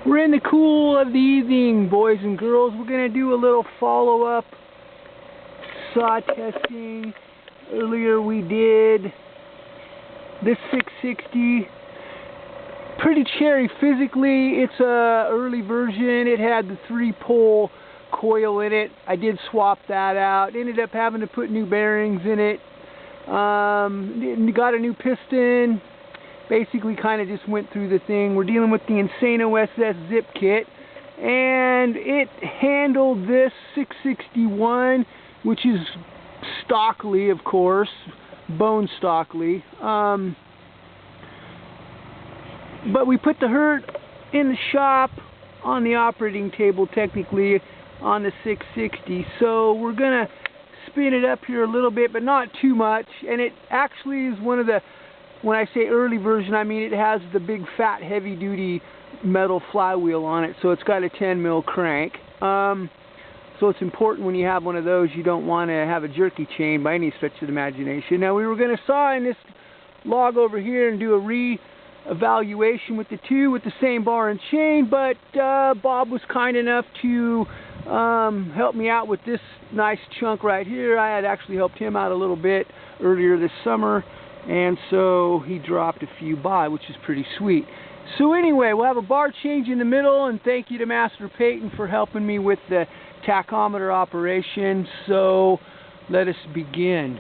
We're in the cool of the evening, boys and girls. We're going to do a little follow-up saw testing. Earlier we did this 660. Pretty cherry physically. It's a early version. It had the 3-pole coil in it. I did swap that out. Ended up having to put new bearings in it. Got a new piston. Basically kind of just went through the thing. We're dealing with the Insano SS zip kit, and it handled this 661, which is stockly, of course, bone stockly. But we put the hurt in the shop on the operating table, technically on the 660. So we're gonna spin it up here a little bit, but not too much. And it actually is one of the, when I say early version, I mean it has the big fat heavy duty metal flywheel on it, so it's got a 10 mil crank. So it's important when you have one of those, you don't want to have a jerky chain by any stretch of the imagination. Now we were going to saw in this log over here and do a re-evaluation with the two with the same bar and chain, but Bob was kind enough to help me out with this nice chunk right here. I had actually helped him out a little bit earlier this summer, and so he dropped a few by, which is pretty sweet. So anyway, we'll have a bar change in the middle, and thank you to Master Peyton for helping me with the tachometer operation. So let us begin.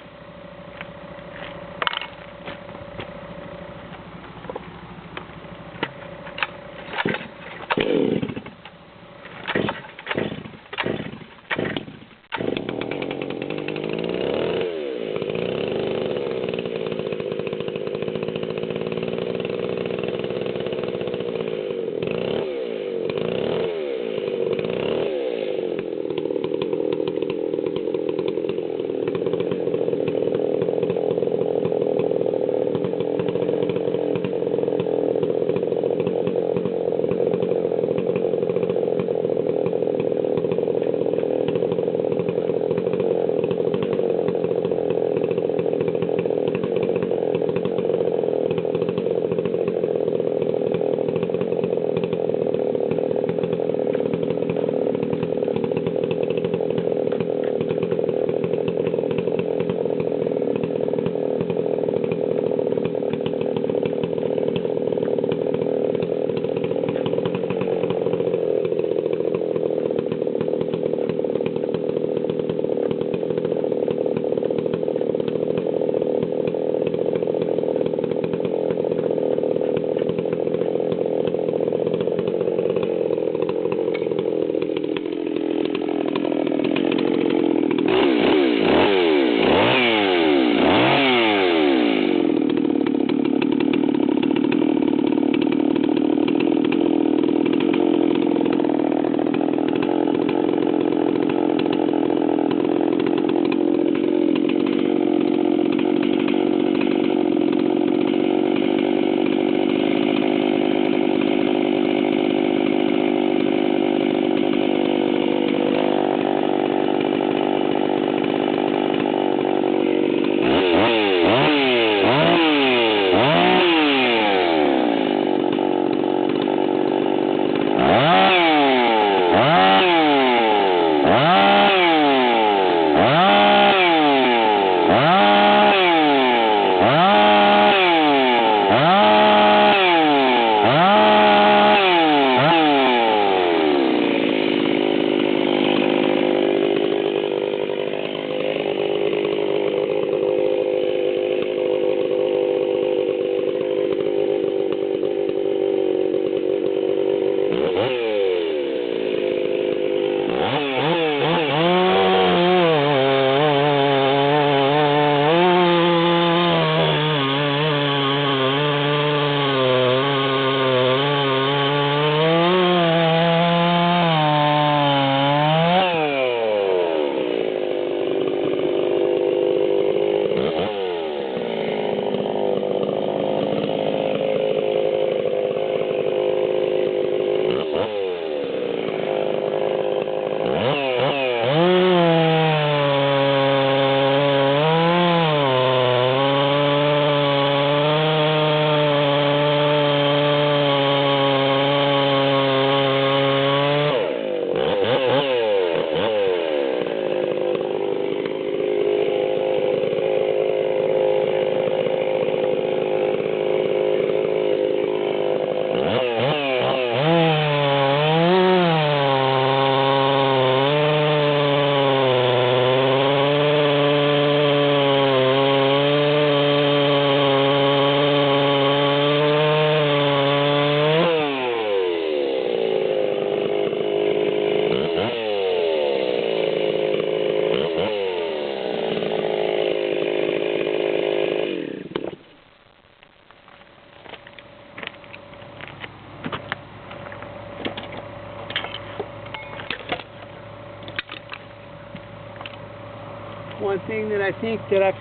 one thing that I think that I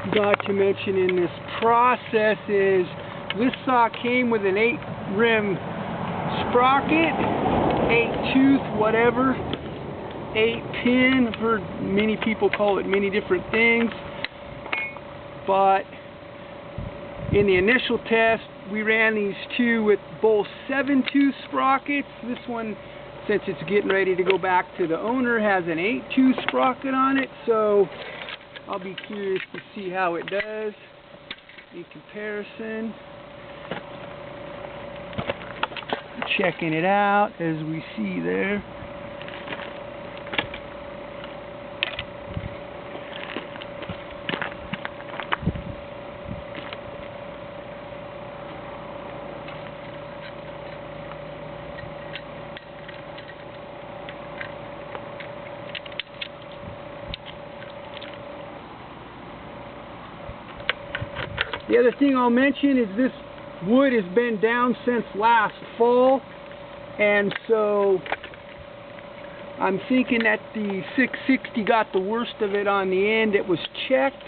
forgot to mention in this process is this saw came with an 8-rim sprocket, 8-tooth, whatever, 8-pin. I've heard many people call it many different things, but in the initial test we ran these two with both 7-tooth sprockets. This one, since it's getting ready to go back to the owner, has an 8-tooth sprocket on it, so I'll be curious to see how it does in comparison. Checking it out as we see there. The other thing I'll mention is this wood has been down since last fall, and so I'm thinking that the 660 got the worst of it on the end. It was checked.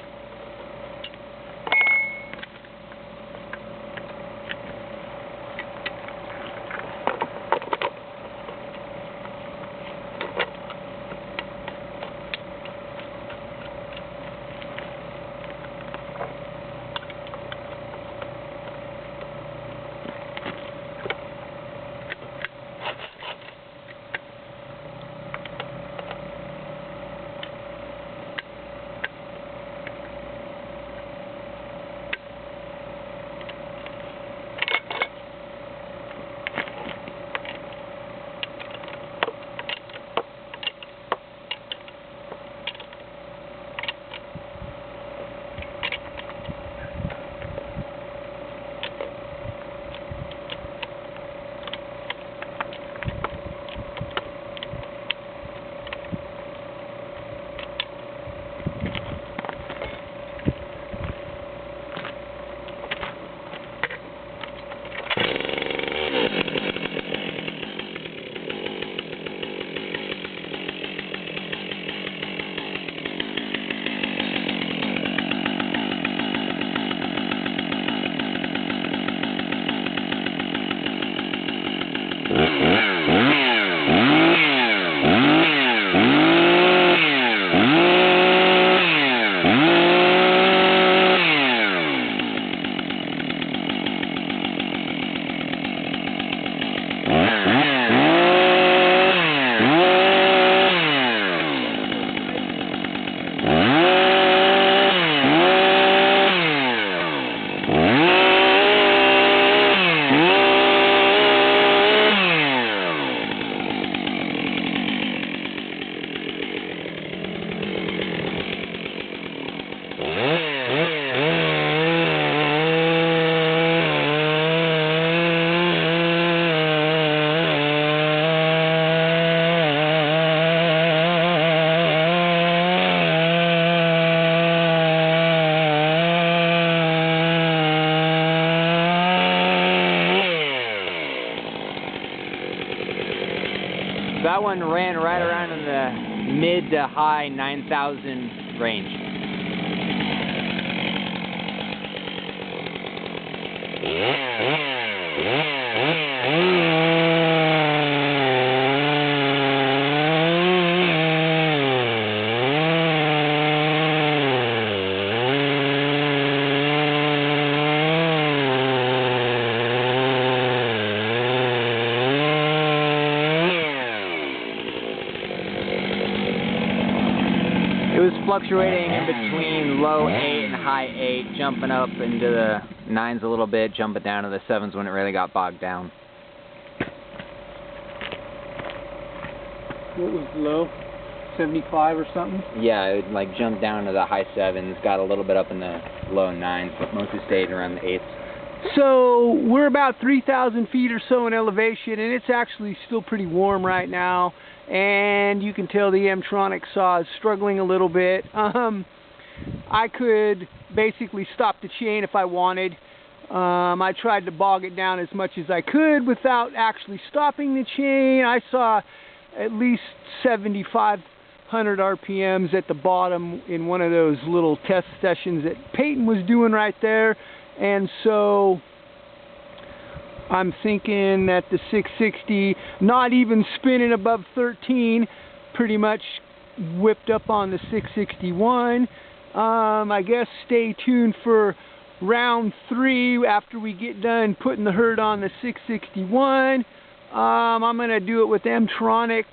That one ran right around in the mid to high 9,000 range. It was fluctuating in between low 8 and high 8, jumping up into the 9s a little bit, jumping down to the 7s when it really got bogged down. What was low? 75 or something? Yeah, it like jumped down to the high 7s, got a little bit up in the low 9s, but mostly stayed around the 8s. So we're about 3,000 feet or so in elevation, and it's actually still pretty warm right now, and you can tell the m-tronic saw is struggling a little bit. I could basically stop the chain if I wanted. I tried to bog it down as much as I could without actually stopping the chain. I saw at least 75 100 RPMs at the bottom in one of those little test sessions that Peyton was doing right there. And so I'm thinking that the 660, not even spinning above 13, pretty much whipped up on the 661. I guess stay tuned for round 3 after we get done putting the herd on the 661. I'm going to do it with m-tronic,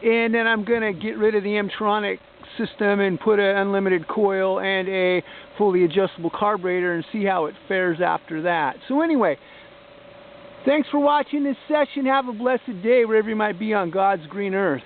and then I'm going to get rid of the m-tronic system and put an unlimited coil and a fully adjustable carburetor and see how it fares after that. So anyway, thanks for watching this session. Have a blessed day wherever you might be on God's green earth.